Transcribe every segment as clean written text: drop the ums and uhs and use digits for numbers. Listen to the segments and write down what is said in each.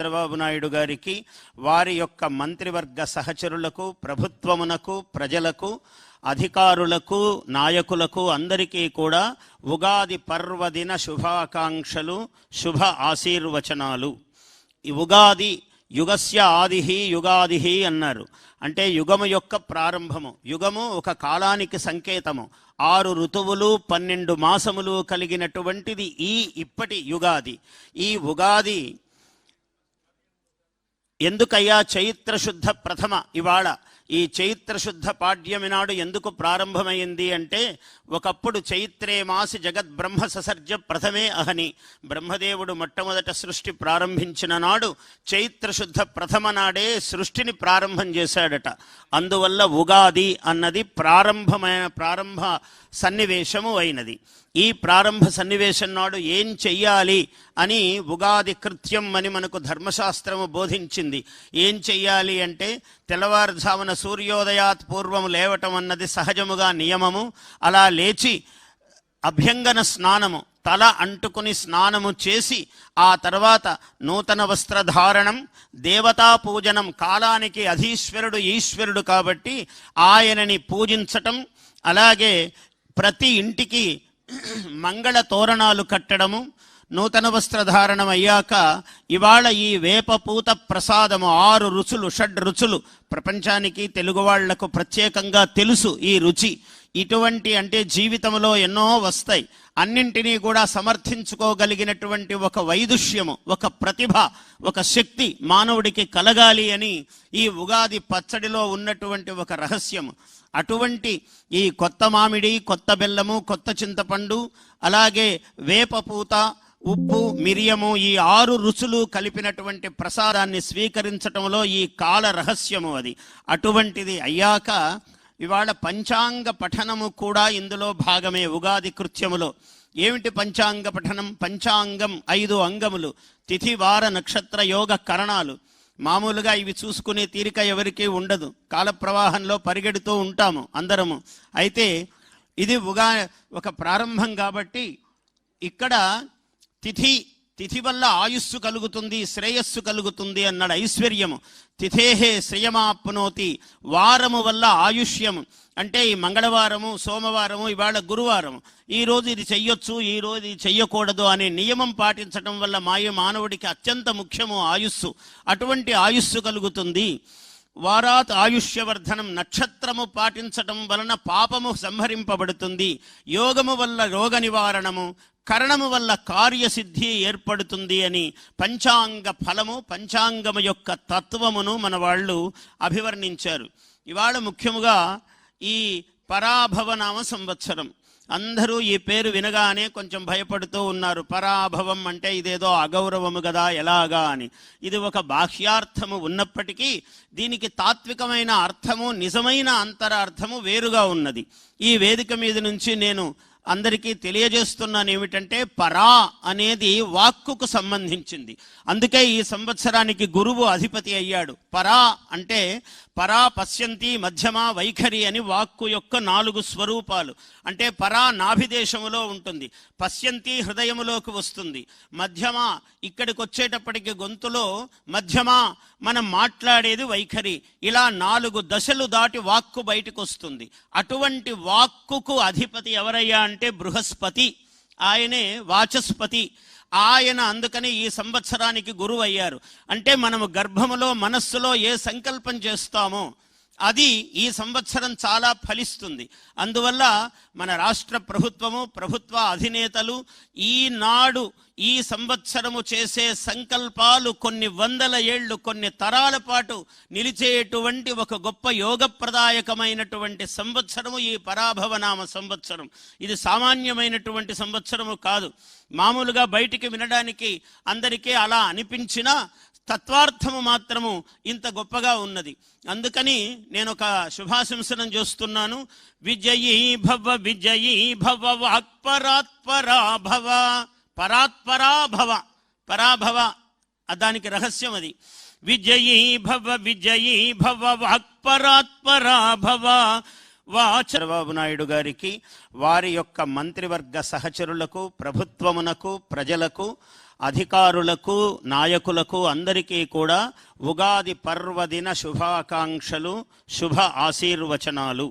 చంద్రబాబు నాయుడు గారికి, వారి యొక్క మంత్రివర్గ సహచరులకు, ప్రభుత్వమునకు, ప్రజలకు, అధికారులకు, నాయకులకు అందరికీ కూడా ఉగాది పర్వదిన శుభాకాంక్షలు, శుభ ఆశీర్వచనాలు. ఈ ఉగాది యుగస్య ఆదిహి యుగాదిహి అన్నారు. అంటే యుగము యొక్క ప్రారంభము. యుగము ఒక కాలానికి సంకేతము. 6 ఋతువులు 12 మాసములు కలిగినటువంటిది ఇప్పటి యుగాది. ఈ ఉగాది ఎందుకయ్యా చైత్రశుద్ధ ప్రథమ ఇవాళ ఈ చైత్రశుద్ధ పాడ్యమి నాడు ఎందుకు ప్రారంభమైంది అంటే, ఒకప్పుడు చైత్రే మాసి జగద్బ్రహ్మ ససర్జ ప్రథమే అహని, బ్రహ్మదేవుడు మొట్టమొదట సృష్టి ప్రారంభించిన నాడు చైత్రశుద్ధ ప్రథమ నాడే సృష్టిని ప్రారంభం చేశాడట. అందువల్ల ఉగాది అన్నది ప్రారంభ సన్నివేశము అయినది. ఈ ప్రారంభ సన్నివేశం నాడు ఏం చెయ్యాలి అని ఉగాది కృత్యం అని మనకు ధర్మశాస్త్రము బోధించింది. ఏం చెయ్యాలి అంటే, తెల్లవారుజామున సూర్యోదయాత్ పూర్వం లేవటం అన్నది సహజముగా నియమము. అలా లేచి అభ్యంగన స్నానము, తల అంటుకుని స్నానము చేసి, ఆ తర్వాత నూతన వస్త్రధారణం, దేవతా పూజనం, కాలానికి అధీశ్వరుడు ఈశ్వరుడు కాబట్టి ఆయనని పూజించటం, అలాగే ప్రతి ఇంటికి మంగళ తోరణాలు కట్టడము, నూతన వస్త్రధారణం అయ్యాక ఇవాళ ఈ వేపపూత ప్రసాదము 6 రుచులు, 6 రుచులు ప్రపంచానికి, తెలుగు వాళ్లకు ప్రత్యేకంగా తెలుసు ఈ రుచి. ఇటువంటి అంటే జీవితంలో ఎన్నో వస్తాయి, అన్నింటినీ కూడా సమర్థించుకోగలిగినటువంటి ఒక వైదుష్యము, ఒక ప్రతిభ, ఒక శక్తి మానవుడికి కలగాలి అని ఈ ఉగాది పచ్చడిలో ఉన్నటువంటి ఒక రహస్యము. అటువంటి ఈ కొత్త మామిడి, కొత్త బెల్లము, కొత్త చింతపండు, అలాగే వేపపూత, ఉప్పు, మిరియము, ఈ 6 రుచులు కలిపినటువంటి ప్రసాదాన్ని స్వీకరించటంలో ఈ కాల రహస్యము అది. అటువంటిది అయ్యాక ఇవాళ పంచాంగ పఠనము కూడా ఇందులో భాగమే ఉగాది కృత్యములో. ఏమిటి పంచాంగ పఠనం? పంచాంగం 5 అంగములు, తిథి వార నక్షత్ర యోగ కరణాలు. మామూలుగా ఇవి చూసుకునే తీరిక ఎవరికీ ఉండదు, కాల ప్రవాహంలో పరిగెడుతూ ఉంటాము అందరము. అయితే ఇది ఒక ప్రారంభం కాబట్టి ఇక్కడ తిథి వల్ల ఆయుస్సు కలుగుతుంది, శ్రేయస్సు కలుగుతుంది అన్నాడు. ఐశ్వర్యము తిథేహే శ్రేయమాప్నోతి, వారము వల్ల ఆయుష్యము. అంటే ఈ మంగళవారము, సోమవారము, ఇవాళ గురువారము, ఈరోజు ఇది చెయ్యొచ్చు, ఈరోజు ఇది చెయ్యకూడదు అనే నియమం పాటించడం వల్ల మానవుడికి అత్యంత ముఖ్యము ఆయుస్సు. అటువంటి ఆయుస్సు కలుగుతుంది. వారాత్ ఆయుష్యవర్ధనం, నక్షత్రము పాటించటం వలన పాపము సంహరింపబడుతుంది. యోగము వల్ల రోగ నివారణము, కరణము వల్ల కార్యసిద్ధి ఏర్పడుతుంది అని పంచాంగ ఫలము, పంచాంగము యొక్క తత్వమును మన వాళ్ళు అభివర్ణించారు. ఇవాళ ముఖ్యముగా ఈ పరాభవనామ సంవత్సరం. అందరూ ఈ పేరు వినగానే కొంచెం భయపడుతూ ఉన్నారు. పరాభవం అంటే ఇదేదో అగౌరవము కదా, ఎలాగా అని. ఇది ఒక బాహ్యార్థము ఉన్నప్పటికీ దీనికి తాత్వికమైన అర్థము, నిజమైన అంతరార్థము వేరుగా ఉన్నది. ఈ వేదిక మీద నుంచి నేను అందరికీ తెలియజేస్తున్నాను ఏమిటంటే, పరా అనేది వాక్కుకు సంబంధించింది. అందుకే ఈ సంవత్సరానికి గురువు అధిపతి అయ్యాడు. పరా అంటే పరా పశ్యంతి, మధ్యమ, వైఖరి అని వాక్కు యొక్క 4 స్వరూపాలు. అంటే పరా నాభిదేశములో ఉంటుంది, పశ్యంతి హృదయములోకి వస్తుంది, మధ్యమ ఇక్కడికి వచ్చేటప్పటికి గొంతులో, మధ్యమ మనం మాట్లాడేది వైఖరి. ఇలా 4 దశలు దాటి వాక్కు బయటకు వస్తుంది. అటువంటి వాక్కుకు అధిపతి ఎవరయ్యా అంటే బృహస్పతి. ఆయనే వాచస్పతి. ఆయన అందుకని ఈ సంవత్సరానికి గురువు అయ్యారు. అంటే మనము గర్భములో, మనస్సులో ఏ సంకల్పం చేస్తామో అది ఈ సంవత్సరం చాలా ఫలిస్తుంది. అందువల్ల మన రాష్ట్ర ప్రభుత్వము, ప్రభుత్వ అధినేతలు ఈనాడు ఈ సంవత్సరము చేసే సంకల్పాలు కొన్ని వందల ఏళ్ళు, కొన్ని తరాల పాటు నిలిచేటువంటి ఒక గొప్ప యోగప్రదాయకమైనటువంటి సంవత్సరము ఈ పరాభవనామ సంవత్సరం. ఇది సామాన్యమైనటువంటి సంవత్సరము కాదు. మామూలుగా బయటికి వినడానికి అందరికీ అలా అనిపించినా తత్వార్థము మాత్రము ఇంత గొప్పగా ఉన్నది. అందుకని నేను ఒక శుభాశంసనం చేస్తున్నాను. విజయీ భవ, విజయీ భవ, వాక్పరాత్పరా భవ. పరాత్పరా భవ, పరాభవ దానికి రహస్యం అది. విజయీ భవ, విజయీ భవ, వాక్పరాత్పరా భవ. చంద్రబాబు నాయుడు గారికి, వారి యొక్క మంత్రివర్గ సహచరులకు, ప్రభుత్వమునకు, ప్రజలకు, అధికారులకు నాయకులకు అందరికీ కూడా ఉగాది పర్వదిన శుభాకాంక్షలు, శుభ ఆశీర్వచనాలు.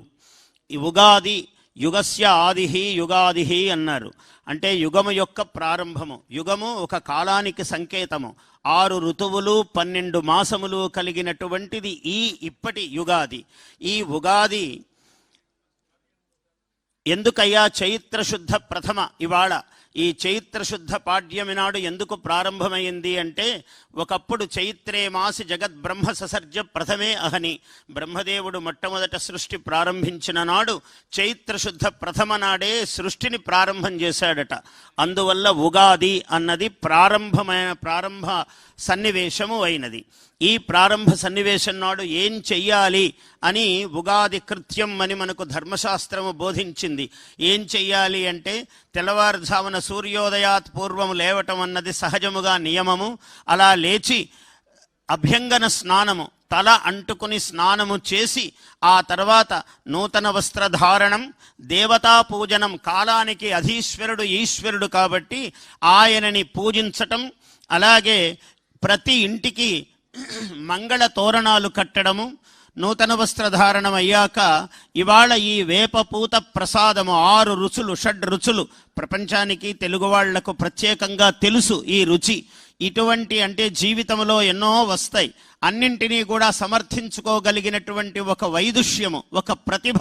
ఈ ఉగాది యుగస్య ఆదిహి యుగాదిహి అన్నారు. అంటే యుగము యొక్క ప్రారంభము. యుగము ఒక కాలానికి సంకేతము. 6 ఋతువులు 12 మాసములు కలిగినటువంటిది ఇప్పటి యుగాది. ఈ ఉగాది ఎందుకయ్యా చైత్రశుద్ధ ప్రథమ ఇవాళ ఈ చైత్రశుద్ధ పాడ్యమి నాడు ఎందుకు ప్రారంభమైంది అంటే, ఒకప్పుడు చైత్రే మాసి జగద్బ్రహ్మ ససర్జ ప్రథమే అహని, బ్రహ్మదేవుడు మొట్టమొదట సృష్టి ప్రారంభించిన నాడు చైత్రశుద్ధ ప్రథమ నాడే సృష్టిని ప్రారంభం చేశాడట. అందువల్ల ఉగాది అన్నది ప్రారంభ సన్నివేశము అయినది. ఈ ప్రారంభ సన్నివేశం నాడు ఏం చెయ్యాలి అని ఉగాది కృత్యం అని మనకు ధర్మశాస్త్రము బోధించింది. ఏం చెయ్యాలి అంటే, తెల్లవారుజామున సూర్యోదయాత్ పూర్వము లేవటం అన్నది సహజముగా నియమము. అలా లేచి అభ్యంగన స్నానము, తల అంటుకుని స్నానము చేసి ఆ తర్వాత నూతన వస్త్రధారణం, దేవతా పూజనం, కాలానికి అధీశ్వరుడు ఈశ్వరుడు కాబట్టి ఆయనని పూజించటం, అలాగే ప్రతి ఇంటికి మంగళ తోరణాలు కట్టడము, నూతన వస్త్రధారణం అయ్యాక ఇవాళ ఈ వేపపూత ప్రసాదము 6 రుచులు, 6 రుచులు ప్రపంచానికి తెలుగు వాళ్లకు ప్రత్యేకంగా తెలుసు ఈ రుచి. ఇటువంటి అంటే జీవితంలో ఎన్నో వస్తాయి, అన్నింటినీ కూడా సమర్థించుకోగలిగినటువంటి ఒక వైదుష్యము, ఒక ప్రతిభ,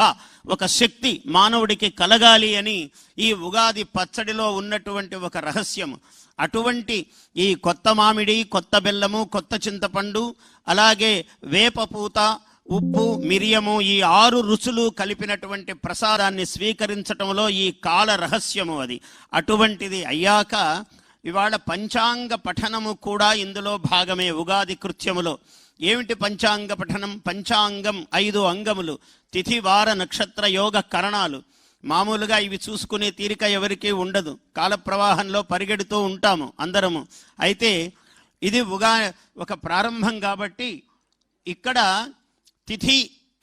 ఒక శక్తి మానవుడికి కలగాలి అని ఈ ఉగాది పచ్చడిలో ఉన్నటువంటి ఒక రహస్యము. అటువంటి ఈ కొత్త మామిడి, కొత్త బెల్లము, కొత్త చింతపండు, అలాగే వేపపూత, ఉప్పు, మిరియము, ఈ 6 రుచులు కలిపినటువంటి ప్రసాదాన్ని స్వీకరించటంలో ఈ కాల రహస్యము అది. అటువంటిది అయ్యాక ఇవాళ పంచాంగ పఠనము కూడా ఇందులో భాగమే ఉగాది కృత్యములో. ఏమిటి పంచాంగ పఠనం? పంచాంగం 5 అంగములు, తిథి వార నక్షత్ర యోగ కరణాలు. మామూలుగా ఇవి చూసుకునే తీరిక ఎవరికీ ఉండదు, కాల ప్రవాహంలో పరిగెడుతూ ఉంటాము అందరము. అయితే ఇది ఒక ప్రారంభం కాబట్టి ఇక్కడ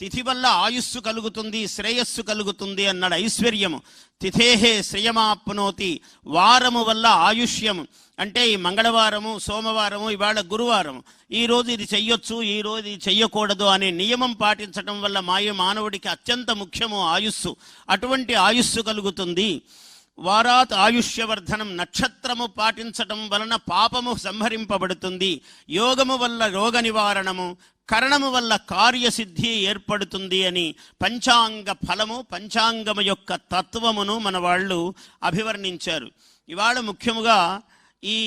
తిథి వల్ల ఆయుస్సు కలుగుతుంది, శ్రేయస్సు కలుగుతుంది అన్నాడు. ఐశ్వర్యము తిథేహే శ్రేయమాప్నోతి, వారము వల్ల ఆయుష్యము. అంటే ఈ మంగళవారము, సోమవారము, ఇవాళ గురువారము, ఈరోజు ఇది చెయ్యొచ్చు, ఈరోజు ఇది చెయ్యకూడదు అనే నియమం పాటించడం వల్ల మానవుడికి అత్యంత ముఖ్యము ఆయుస్సు. అటువంటి ఆయుస్సు కలుగుతుంది. వారాత్ ఆయుష్యవర్ధనం, నక్షత్రము పాటించటం వలన పాపము సంహరింపబడుతుంది. యోగము వల్ల రోగ నివారణము, కరణము వల్ల కార్యసిద్ధి ఏర్పడుతుంది అని పంచాంగ ఫలము, పంచాంగము యొక్క తత్వమును మన వాళ్ళు అభివర్ణించారు. ఇవాళ ముఖ్యముగా ఈ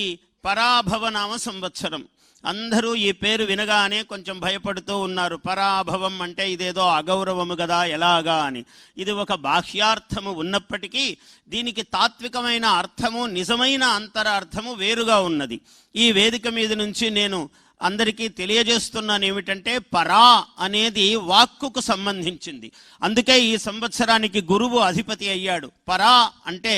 పరాభవనామ సంవత్సరం. అందరూ ఈ పేరు వినగానే కొంచెం భయపడుతూ ఉన్నారు. పరాభవం అంటే ఇదేదో అగౌరవము కదా, ఎలాగా అని. ఇది ఒక బాహ్యార్థము ఉన్నప్పటికీ దీనికి తాత్వికమైన అర్థము, నిజమైన అంతరార్థము వేరుగా ఉన్నది. ఈ వేదిక మీద నుంచి నేను అందరికీ తెలియజేస్తున్నాను ఏమిటంటే, పరా అనేది వాక్కుకు సంబంధించింది. అందుకే ఈ సంవత్సరానికి గురువు అధిపతి అయ్యాడు. పరా అంటే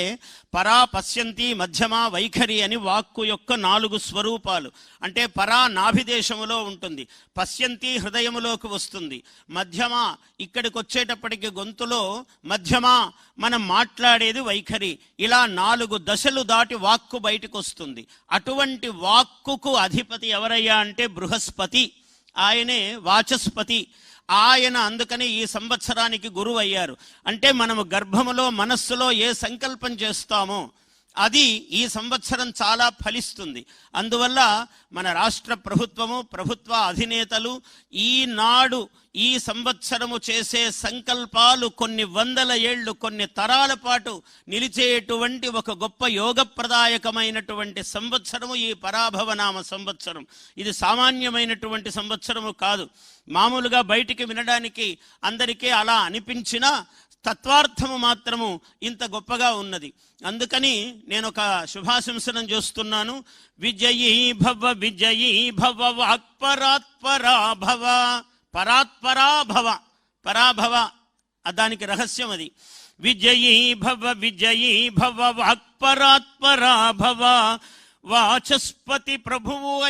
పరా పశ్యంతి, మధ్యమ, వైఖరి అని వాక్కు యొక్క 4 స్వరూపాలు. అంటే పరా నాభిదేశములో ఉంటుంది, పశ్యంతి హృదయములోకి వస్తుంది, మధ్యమ ఇక్కడికి వచ్చేటప్పటికి గొంతులో, మధ్యమ మనం మాట్లాడేది వైఖరి. ఇలా 4 దశలు దాటి వాక్కు బయటకు వస్తుంది. అటువంటి వాక్కుకు అధిపతి ఎవరయ్యా అంటే బృహస్పతి. ఆయనే వాచస్పతి. ఆయన అందుకని ఈ సంవత్సరానికి గురువు అయ్యారు. అంటే మనము గర్భములో, మనస్సులో ఏ సంకల్పం చేస్తామో అది ఈ సంవత్సరం చాలా ఫలిస్తుంది. అందువల్ల మన రాష్ట్ర ప్రభుత్వము, ప్రభుత్వ అధినేతలు ఈనాడు ఈ సంవత్సరము చేసే సంకల్పాలు కొన్ని వందల ఏళ్ళు, కొన్ని తరాల పాటు నిలిచేటువంటి ఒక గొప్ప యోగప్రదాయకమైనటువంటి సంవత్సరము ఈ పరాభవనామ సంవత్సరం. ఇది సామాన్యమైనటువంటి సంవత్సరము కాదు. మామూలుగా బయటికి వినడానికి అందరికీ అలా అనిపించినా తత్వార్థము మాత్రము ఇంత గొప్పగా ఉన్నది. అందుకని నేను ఒక శుభాశంసనం చేస్తున్నాను. విజయీ భవ వాక్పరాత్పరా భవ. పరాత్పరా భవ, పరాభవ దానికి రహస్యం అది. విజయీ భవ వాక్పరాత్పరా భవ. వాచస్పతి ప్రభువు